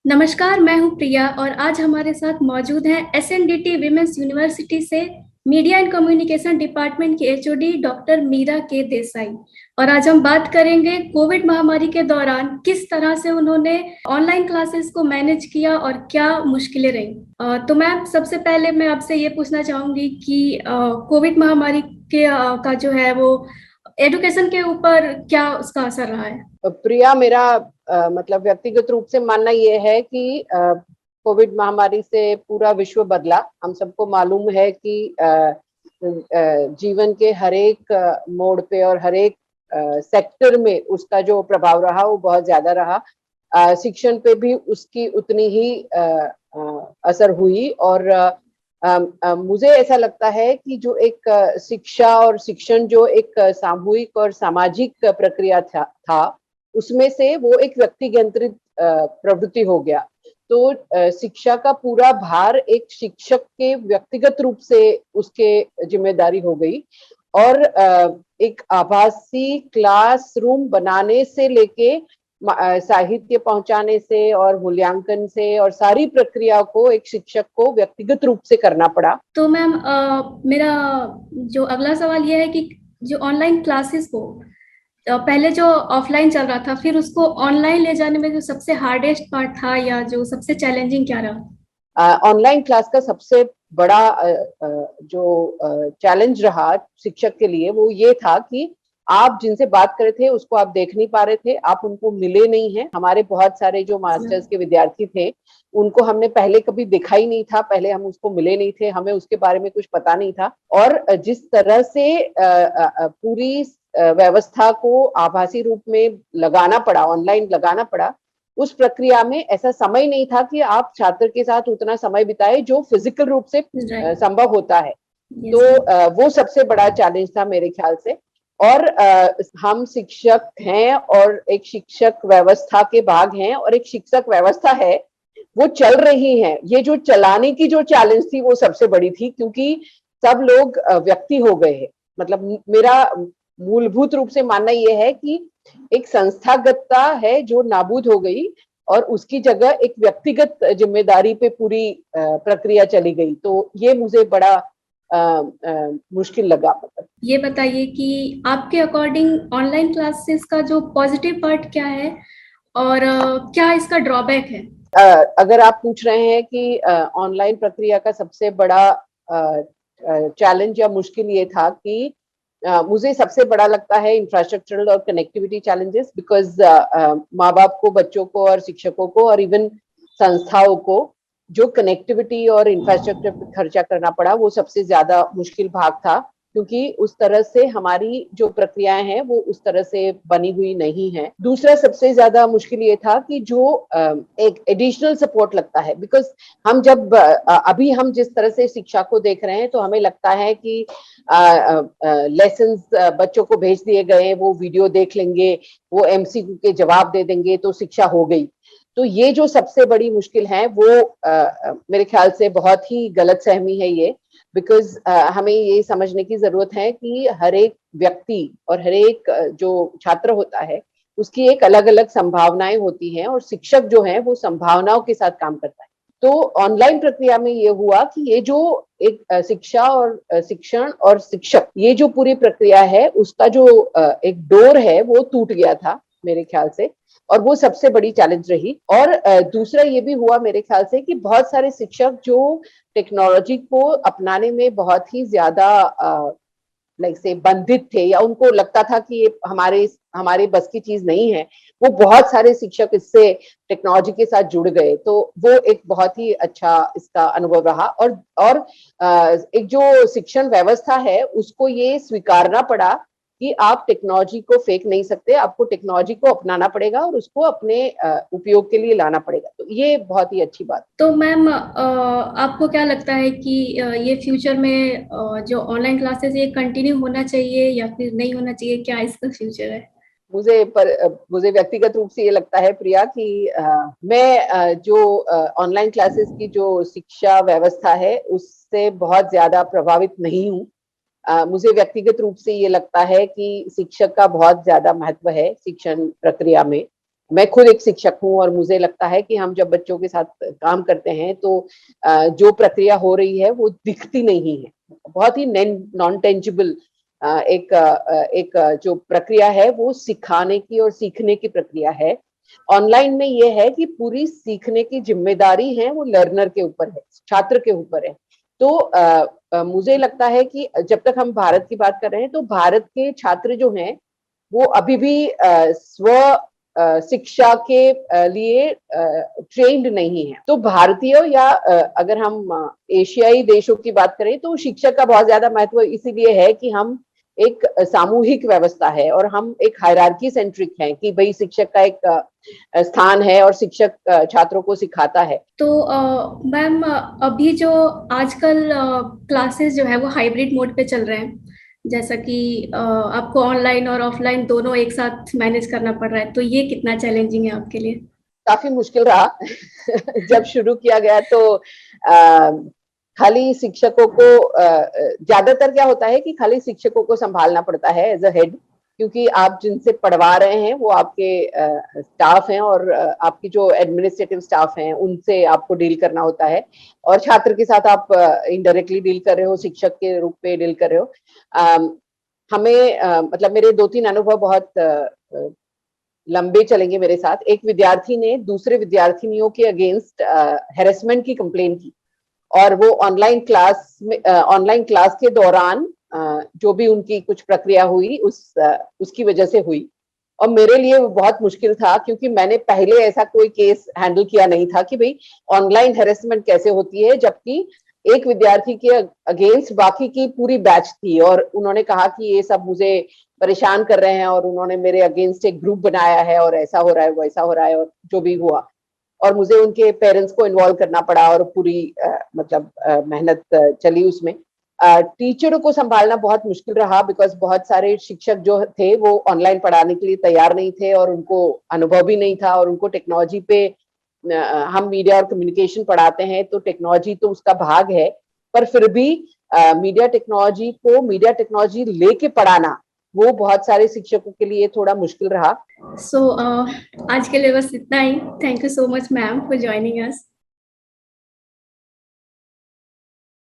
नमस्कार, मैं हूं प्रिया और आज हमारे साथ मौजूद हैं एसएनडीटी विमेंस यूनिवर्सिटी से मीडिया एंड कम्युनिकेशन डिपार्टमेंट की एचओडी डॉक्टर मीरा के देसाई। और आज हम बात करेंगे कोविड महामारी के दौरान किस तरह से उन्होंने ऑनलाइन क्लासेस को मैनेज किया और क्या मुश्किलें रही। तो मैम, सबसे पहले मैं आपसे ये पूछना चाहूंगी कि कोविड महामारी का जो है वो एजुकेशन के ऊपर क्या उसका असर रहा है। प्रिया, मेरा मतलब व्यक्तिगत रूप से मानना यह है कि कोविड महामारी से पूरा विश्व बदला। हम सबको मालूम है कि जीवन के हर एक मोड़ पे और हर एक सेक्टर में उसका जो प्रभाव रहा वो बहुत ज्यादा रहा। शिक्षण पे भी उसकी उतनी ही असर हुई। और मुझे ऐसा लगता है कि जो एक शिक्षा और शिक्षण जो एक सामूहिक और सामाजिक प्रक्रिया था उसमें से वो एक व्यक्ति केंद्रित प्रवृत्ति हो गया। तो शिक्षा का पूरा भार एक शिक्षक के व्यक्तिगत रूप से उसके जिम्मेदारी हो गई। और एक आभासी क्लासरूम बनाने से लेके साहित्य पहुंचाने से और मूल्यांकन से और सारी प्रक्रिया को एक शिक्षक को व्यक्तिगत रूप से करना पड़ा। तो मैम, मेरा जो अगला सवाल यह है कि जो ऑनलाइन क्लासेस को पहले जो ऑफलाइन चल रहा था, फिर उसको ऑनलाइन ले जाने में जो सबसे हार्डेस्ट पार्ट था या जो सबसे चैलेंजिंग क्या रहा। ऑनलाइन क्लास का सबसे बड़ा जो चैलेंज रहा शिक्षक के लिए वो ये था कि आप जिनसे बात कर रहे थे उसको आप देख नहीं पा रहे थे, आप उनको मिले नहीं हैं। हमारे बहुत सारे जो मास्टर्स के विद्यार्थी थे उनको हमने पहले कभी देखा ही नहीं था, पहले हम उसको मिले नहीं थे, हमें उसके बारे में कुछ पता नहीं था। और जिस तरह से पूरी व्यवस्था को आभासी रूप में लगाना पड़ा, ऑनलाइन लगाना पड़ा, उस प्रक्रिया में ऐसा समय नहीं था कि आप छात्र के साथ उतना समय बिताए जो फिजिकल रूप से संभव होता है। तो वो सबसे बड़ा चैलेंज था मेरे ख्याल से। और हम शिक्षक हैं और एक शिक्षक व्यवस्था के भाग हैं और एक शिक्षक व्यवस्था है वो चल रही है। ये जो चलाने की जो चैलेंज थी वो सबसे बड़ी थी, क्योंकि सब लोग व्यक्ति हो गए हैं। मतलब मेरा मूलभूत रूप से मानना यह है कि एक संस्थागतता है जो नाबूद हो गई और उसकी जगह एक व्यक्तिगत जिम्मेदारी पे पूरी प्रक्रिया चली गई। तो ये मुझे बड़ा मुश्किल लगा। मतलब ये बताइए कि आपके अकॉर्डिंग ऑनलाइन क्लासेस का जो पॉजिटिव पार्ट क्या है और क्या इसका ड्रॉबैक है। अगर आप पूछ रहे हैं कि ऑनलाइन प्रक्रिया का सबसे बड़ा चैलेंज या मुश्किल ये था कि मुझे सबसे बड़ा लगता है इंफ्रास्ट्रक्चरल और कनेक्टिविटी चैलेंजेस। बिकॉज माँ बाप को, बच्चों को और शिक्षकों को और इवन संस्थाओं को जो कनेक्टिविटी और इंफ्रास्ट्रक्चर पर खर्चा करना पड़ा वो सबसे ज्यादा मुश्किल भाग था, क्योंकि उस तरह से हमारी जो प्रक्रियाएं हैं वो उस तरह से बनी हुई नहीं है। दूसरा सबसे ज्यादा मुश्किल ये था कि जो एक एडिशनल सपोर्ट लगता है। बिकॉज हम जब अभी हम जिस तरह से शिक्षा को देख रहे हैं तो हमें लगता है कि लेसन्स बच्चों को भेज दिए गए, वो वीडियो देख लेंगे, वो एमसीक्यू के जवाब दे देंगे तो शिक्षा हो गई। तो ये जो सबसे बड़ी मुश्किल है वो मेरे ख्याल से बहुत ही गलत सहमी है ये। बिकॉज हमें ये समझने की जरूरत है कि हर एक व्यक्ति और हर एक जो छात्र होता है उसकी एक अलग अलग संभावनाएं होती हैं और शिक्षक जो है वो संभावनाओं के साथ काम करता है। तो ऑनलाइन प्रक्रिया में ये हुआ कि ये जो एक शिक्षा और शिक्षण और शिक्षक, ये जो पूरी प्रक्रिया है उसका जो एक डोर है वो टूट गया था मेरे ख्याल से। और वो सबसे बड़ी चैलेंज रही। और दूसरा ये भी हुआ मेरे ख्याल से कि बहुत सारे शिक्षक जो टेक्नोलॉजी को अपनाने में बहुत ही ज्यादा लाइक से बंधित थे या उनको लगता था कि ये हमारे बस की चीज नहीं है, वो बहुत सारे शिक्षक इससे टेक्नोलॉजी के साथ जुड़ गए। तो वो एक बहुत ही अच्छा इसका अनुभव रहा। और एक जो शिक्षण व्यवस्था है उसको ये स्वीकारना पड़ा कि आप टेक्नोलॉजी को फेंक नहीं सकते, आपको टेक्नोलॉजी को अपनाना पड़ेगा और उसको अपने उपयोग के लिए लाना पड़ेगा। तो ये बहुत ही अच्छी बात। तो मैम, आपको क्या लगता है कि ये फ्यूचर में जो ऑनलाइन क्लासेस ये कंटिन्यू होना चाहिए या फिर नहीं होना चाहिए, क्या इसका फ्यूचर है। मुझे व्यक्तिगत रूप से ये लगता है प्रिया कि मैं जो ऑनलाइन क्लासेस की जो शिक्षा व्यवस्था है उससे बहुत ज्यादा प्रभावित नहीं हूँ। मुझे व्यक्तिगत रूप से ये लगता है कि शिक्षक का बहुत ज्यादा महत्व है शिक्षण प्रक्रिया में। मैं खुद एक शिक्षक हूँ और मुझे लगता है कि हम जब बच्चों के साथ काम करते हैं तो जो प्रक्रिया हो रही है वो दिखती नहीं है, बहुत ही नॉन टेंजिबल एक जो प्रक्रिया है वो सिखाने की और सीखने की प्रक्रिया है। ऑनलाइन में ये है कि पूरी सीखने की जिम्मेदारी है वो लर्नर के ऊपर है, छात्र के ऊपर है। तो मुझे लगता है कि जब तक हम भारत की बात कर रहे हैं तो भारत के छात्र जो हैं वो अभी भी स्व शिक्षा के लिए ट्रेंड नहीं है। तो भारतीय या अगर हम एशियाई देशों की बात करें तो शिक्षा का बहुत ज्यादा महत्व इसीलिए है कि हम एक सामूहिक व्यवस्था है और हम एक हायरार्की सेंट्रिक हैं कि भाई शिक्षक का एक स्थान है और शिक्षक छात्रों को सिखाता है। तो मैम अभी जो आजकल क्लासेस जो है वो हाइब्रिड मोड पे चल रहे हैं, जैसा कि आपको ऑनलाइन और ऑफलाइन दोनों एक साथ मैनेज करना पड़ रहा है, तो ये कितना चैलेंजिंग है आपके लिए? काफी मुश्किल रहा जब शुरू किया गया तो खाली शिक्षकों को ज्यादातर क्या होता है कि खाली शिक्षकों को संभालना पड़ता है एज अ हेड, क्योंकि आप जिनसे पढ़वा रहे हैं वो आपके स्टाफ हैं और आपकी जो एडमिनिस्ट्रेटिव स्टाफ हैं उनसे आपको डील करना होता है और छात्र के साथ आप इनडायरेक्टली डील कर रहे हो, शिक्षक के रूप में डील कर रहे हो। हमें मतलब मेरे 2-3 अनुभव बहुत लंबे चलेंगे मेरे साथ। एक विद्यार्थी ने दूसरे विद्यार्थिनियों के अगेंस्ट हेरेसमेंट की कंप्लेन की और वो ऑनलाइन क्लास के दौरान जो भी उनकी कुछ प्रक्रिया हुई उसकी वजह से हुई। और मेरे लिए वो बहुत मुश्किल था क्योंकि मैंने पहले ऐसा कोई केस हैंडल किया नहीं था कि भाई ऑनलाइन हेरेसमेंट कैसे होती है, जबकि एक विद्यार्थी के अगेंस्ट बाकी की पूरी बैच थी और उन्होंने कहा कि ये सब मुझे परेशान कर रहे हैं और उन्होंने मेरे अगेंस्ट एक ग्रुप बनाया है और ऐसा हो रहा है वैसा हो रहा है और जो भी हुआ और मुझे उनके पेरेंट्स को इन्वॉल्व करना पड़ा और पूरी मतलब मेहनत चली उसमें। टीचरों को संभालना बहुत मुश्किल रहा बिकॉज बहुत सारे शिक्षक जो थे वो ऑनलाइन पढ़ाने के लिए तैयार नहीं थे और उनको अनुभव भी नहीं था और उनको टेक्नोलॉजी पे हम मीडिया और कम्युनिकेशन पढ़ाते हैं तो टेक्नोलॉजी तो उसका भाग है, पर फिर भी मीडिया टेक्नोलॉजी लेके पढ़ाना वो बहुत सारे शिक्षकों के लिए थोड़ा मुश्किल रहा। सो आज के लिए बस इतना ही। Thank you so much ma'am for joining us.